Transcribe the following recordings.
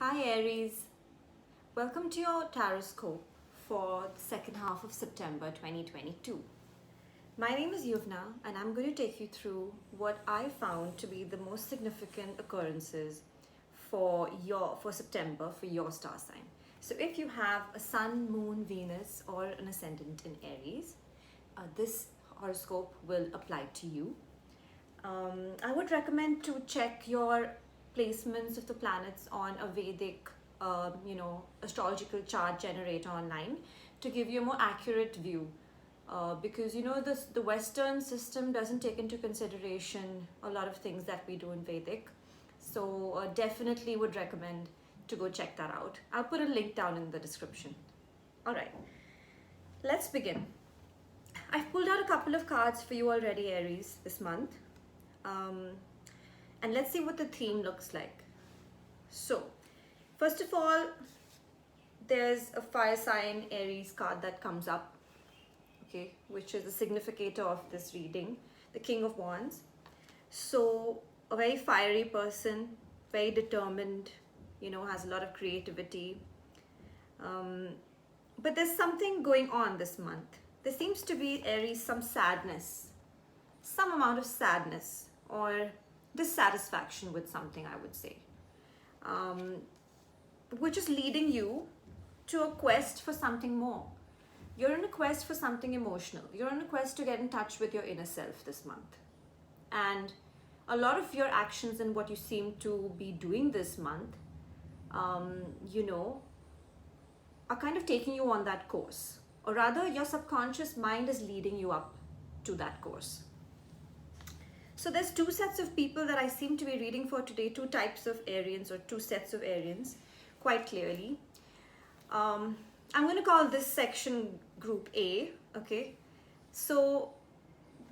Hi Aries, welcome to your taroscope for the second half of September 2022. My name is Yuvna and I'm going to take you through what I found to be the most significant occurrences for September for your star sign. So if you have a sun, moon, Venus or an ascendant in Aries, this horoscope will apply to you. I would recommend to check your placements of the planets on a VEDIC, astrological chart generator online to give you a more accurate view. Because the Western system doesn't take into consideration a lot of things that we do in Vedic. So definitely would recommend to go check that out. I'll put a link down in the description. All right, let's begin. I've pulled out a couple of cards for you already, Aries, this month. And let's see what the theme looks like. So, first of all, there's a fire sign Aries card that comes up, okay, which is the significator of this reading, the King of Wands. So, a very fiery person, very determined, has a lot of creativity. But there's something going on this month. There seems to be, Aries, some sadness, some amount of sadness or dissatisfaction with something, I would say, which is leading you to a quest for something more. You're in a quest for something emotional. You're in a quest to get in touch with your inner self this month. And a lot of your actions and what you seem to be doing this month, are kind of taking you on that course. Or rather, your subconscious mind is leading you up to that course. So there's two sets of people that I seem to be reading for today, two types of Arians or two sets of Arians, quite clearly. I'm going to call this section group A, okay? So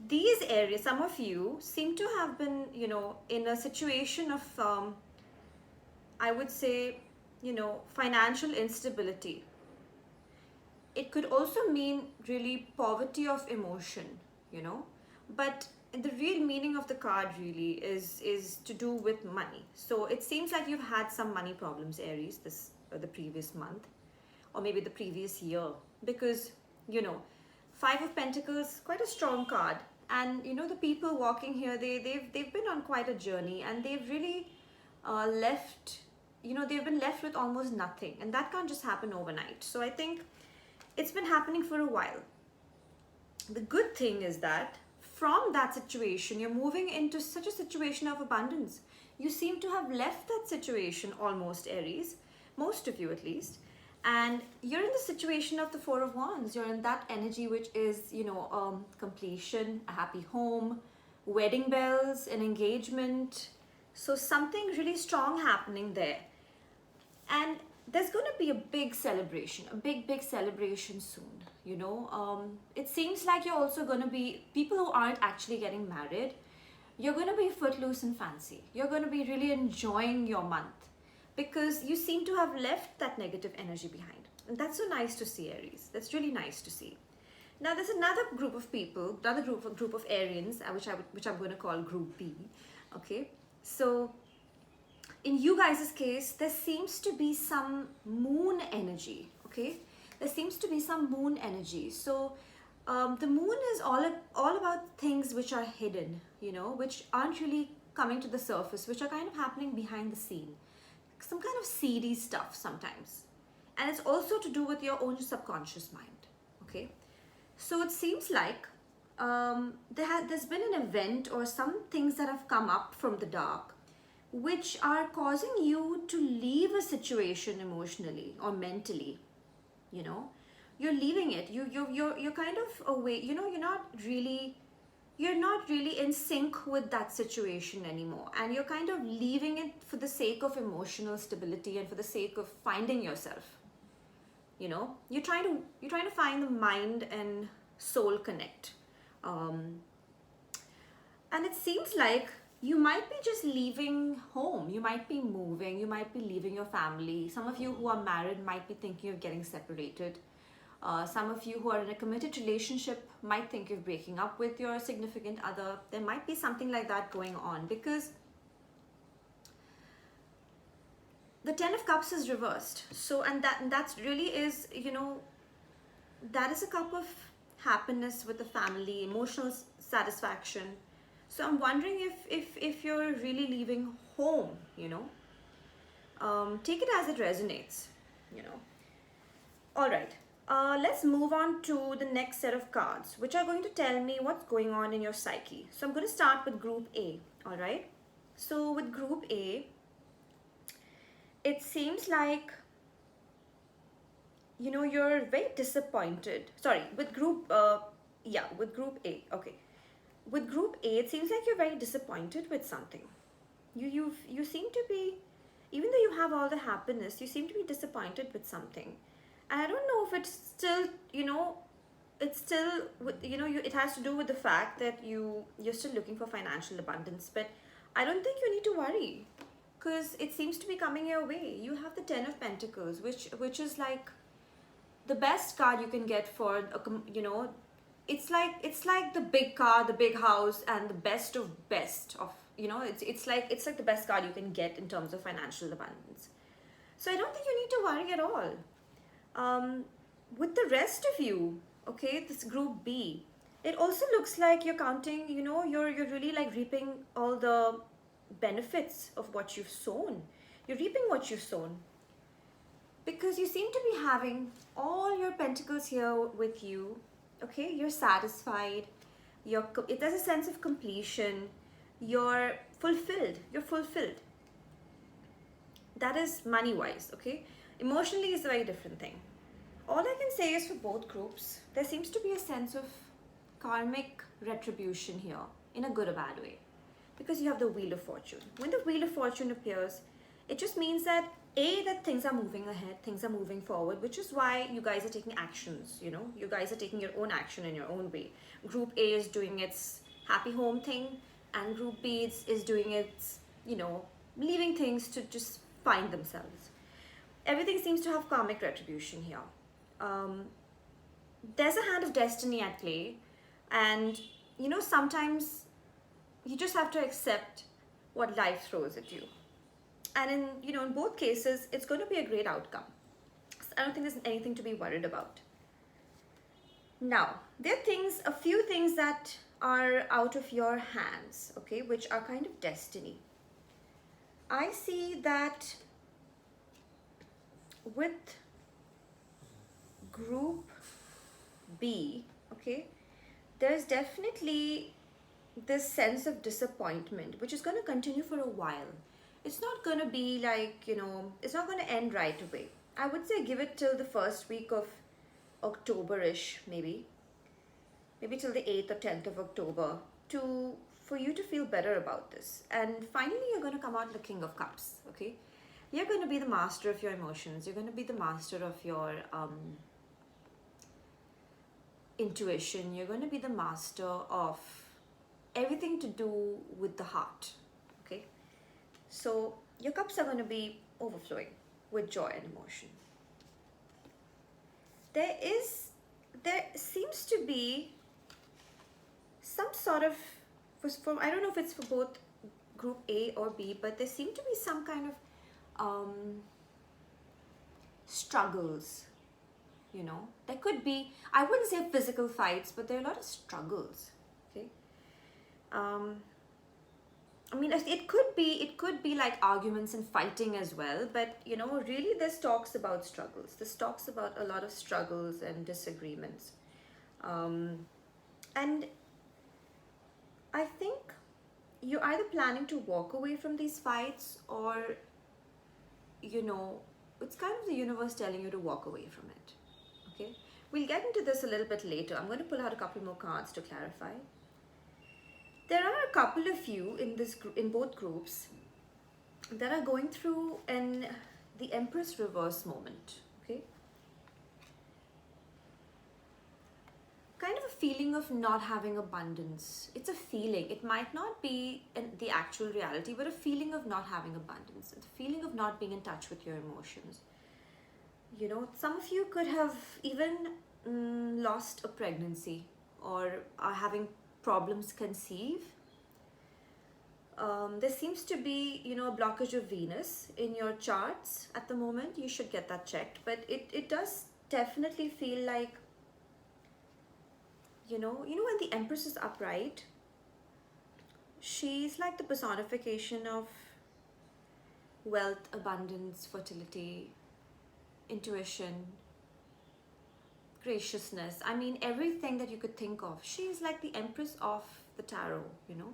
these areas, some of you seem to have been, in a situation of, I would say, financial instability. It could also mean really poverty of emotion, but the real meaning of the card really is to do with money. So it seems like you've had some money problems, Aries, the previous month or maybe the previous year, because Five of Pentacles, quite a strong card, and the people walking here, they've been on quite a journey, and they've really they've been left with almost nothing, and that can't just happen overnight. So I think it's been happening for a while. The good thing is that from that situation, you're moving into such a situation of abundance. You seem to have left that situation almost, Aries, most of you at least, and you're in the situation of the Four of Wands. You're in that energy which is, completion, a happy home, wedding bells, an engagement. So something really strong happening there. And there's going to be a big celebration, a big celebration soon. It seems like you're also going to be, people who aren't actually getting married, you're going to be footloose and fancy. You're going to be really enjoying your month because you seem to have left that negative energy behind. And that's so nice to see, Aries. That's really nice to see. Now there's another group of people, another group of Arians, which I'm going to call group B. Okay, so in you guys' case, there seems to be some moon energy, okay? There seems to be some moon energy. So the moon is all about things which are hidden, which aren't really coming to the surface, which are kind of happening behind the scene. Some kind of seedy stuff sometimes. And it's also to do with your own subconscious mind, okay? So it seems like there's been an event or some things that have come up from the dark which are causing you to leave a situation emotionally or mentally. You're leaving it. You're kind of away. You're not really in sync with that situation anymore, and you're kind of leaving it for the sake of emotional stability and for the sake of finding yourself. You're trying to find the mind and soul connect, and it seems like you might be just leaving home. You might be moving. You might be leaving your family. Some of you who are married might be thinking of getting separated. Some of you who are in a committed relationship might think of breaking up with your significant other. There might be something like that going on because the Ten of Cups is reversed. So, and that's really is, you know, that is a cup of happiness with the family, emotional satisfaction. So I'm wondering if you're really leaving home, you know. Take it as it resonates, you know. All right. Let's move on to the next set of cards, which are going to tell me what's going on in your psyche. So I'm going to start with Group A. All right. So with Group A, it seems like, you know, you're very disappointed. Sorry, with with Group A. Okay. With Group A, it seems like you're very disappointed with something. You seem to be, even though you have all the happiness, you seem to be disappointed with something. And I don't know if it's still, you know, it's still, you know, it has to do with the fact that you're still looking for financial abundance. But I don't think you need to worry, because it seems to be coming your way. You have the Ten of Pentacles, which is like the best card you can get for you know, it's like the big car, the big house, and the best of, you know, it's like the best card you can get in terms of financial abundance. So I don't think you need to worry at all. With the rest of you, okay, this Group B, it also looks like you're counting, you know, you're really like reaping all the benefits of what you've sown. You're reaping what you've sown, because you seem to be having all your pentacles here with you. Okay, you're satisfied, there's a sense of completion, you're fulfilled. That is money wise. Okay, emotionally is a very different thing. All I can say is, for both groups, there seems to be a sense of karmic retribution here, in a good or bad way, because you have the Wheel of Fortune. When the Wheel of Fortune appears, it just means that that things are moving ahead, things are moving forward, which is why you guys are taking actions. You know, you guys are taking your own action in your own way. Group A is doing its happy home thing, and Group B is doing its, you know, leaving things to just find themselves. Everything seems to have karmic retribution here. There's a hand of destiny at play, and you know, sometimes you just have to accept what life throws at you. And in, you know, in both cases, it's going to be a great outcome. I don't think there's anything to be worried about. Now, there are a few things that are out of your hands, okay, which are kind of destiny. I see that with Group B, okay, there's definitely this sense of disappointment, which is going to continue for a while. It's not going to be like, you know, it's not going to end right away. I would say give it till the first week of October-ish, maybe till the 8th or 10th of October, for you to feel better about this. And finally, you're going to come out the King of Cups, okay? You're going to be the master of your emotions. You're going to be the master of your intuition. You're going to be the master of everything to do with the heart, okay? So your cups are going to be overflowing with joy and emotion. There seems to be some sort of, I don't know if it's for both Group A or B, but there seem to be some kind of struggles, you know. There could be, I wouldn't say physical fights, but there are a lot of struggles, okay? I mean, it could be like arguments and fighting as well, but you know, really this talks about struggles. This talks about a lot of struggles and disagreements. And I think you're either planning to walk away from these fights, or, you know, it's kind of the universe telling you to walk away from it, okay? We'll get into this a little bit later. I'm going to pull out a couple more cards to clarify. There are a couple of you in both groups that are going through the Empress reverse moment, okay? Kind of a feeling of not having abundance. It's a feeling. It might not be the actual reality, but a feeling of not having abundance. It's a feeling of not being in touch with your emotions. You know, some of you could have even lost a pregnancy, or are having problems conceive. There seems to be, you know, a blockage of Venus in your charts at the moment. You should get that checked. But it does definitely feel like, when the Empress is upright, she's like the personification of wealth, abundance, fertility, intuition, graciousness. I mean, everything that you could think of. She's like the Empress of the tarot, you know.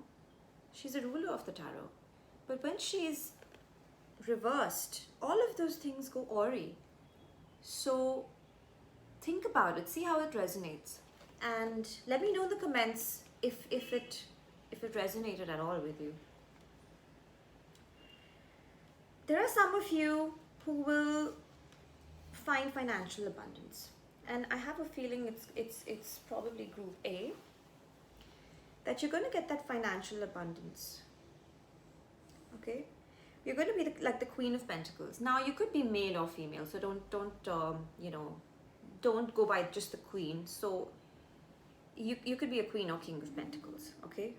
She's a ruler of the tarot. But when she's reversed, all of those things go awry. So think about it, see how it resonates. And let me know in the comments if it resonated at all with you. There are some of you who will find financial abundance. And I have a feeling it's probably group A, that you're going to get that financial abundance. Okay? You're going to be like the Queen of Pentacles. Now, you could be male or female, so don't go by just the Queen. So you could be a Queen or King of Pentacles. Okay?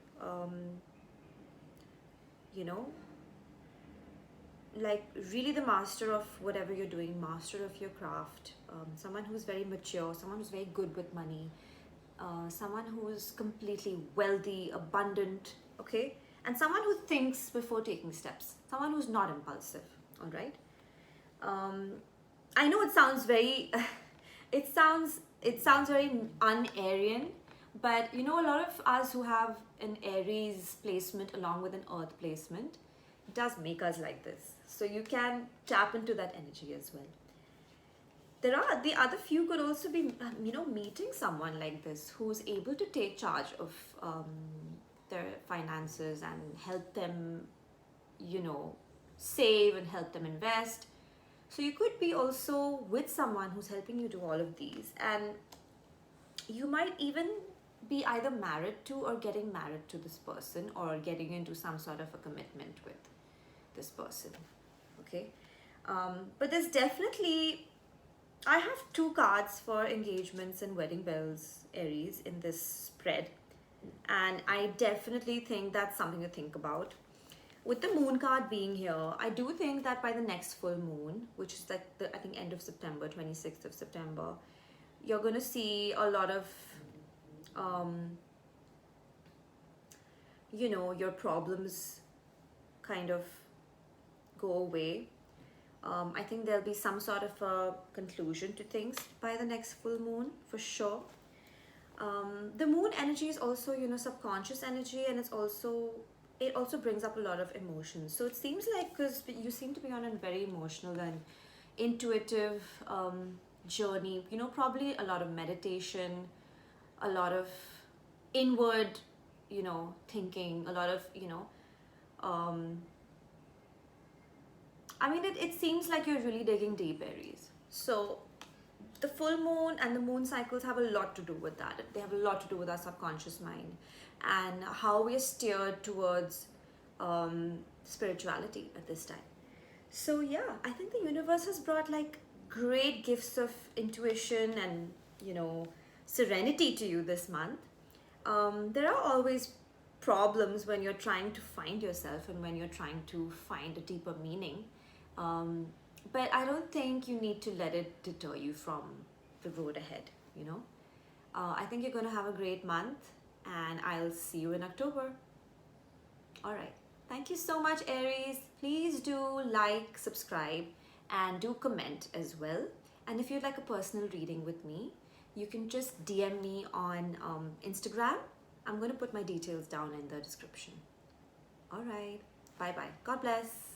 Like really the master of whatever you're doing, master of your craft, someone who's very mature, someone who's very good with money, someone who's completely wealthy, abundant, okay? And someone who thinks before taking steps, someone who's not impulsive, all right? I know it sounds very, it sounds very un-Aryan, but you know, a lot of us who have an Aries placement along with an Earth placement, it does make us like this. So you can tap into that energy as well. The other few could also be, meeting someone like this who's able to take charge of their finances and help them, save and help them invest. So you could be also with someone who's helping you do all of these. And you might even be either married to or getting married to this person, or getting into some sort of a commitment with this person. Okay? But there's definitely, I have 2 cards for engagements and wedding bells, Aries, in this spread. And I definitely think that's something to think about. With the moon card being here, I do think that by the next full moon, which is like I think end of September, 26th of September, you're going to see a lot of, your problems kind of go away. I think there'll be some sort of a conclusion to things by the next full moon, for sure. The moon energy is also, subconscious energy, and it also brings up a lot of emotions. So it seems like, because you seem to be on a very emotional and intuitive journey, probably a lot of meditation, a lot of inward, thinking, a lot of, it seems like you're really digging deep, Aries. So the full moon and the moon cycles have a lot to do with that. They have a lot to do with our subconscious mind and how we are steered towards spirituality at this time. So yeah, I think the universe has brought like great gifts of intuition and, serenity to you this month. There are always problems when you're trying to find yourself and when you're trying to find a deeper meaning. But I don't think you need to let it deter you from the road ahead, I think you're going to have a great month, and I'll see you in October. All right. Thank you so much, Aries. Please do like, subscribe, and do comment as well. And if you'd like a personal reading with me, you can just DM me on Instagram. I'm going to put my details down in the description. All right. Bye-bye. God bless.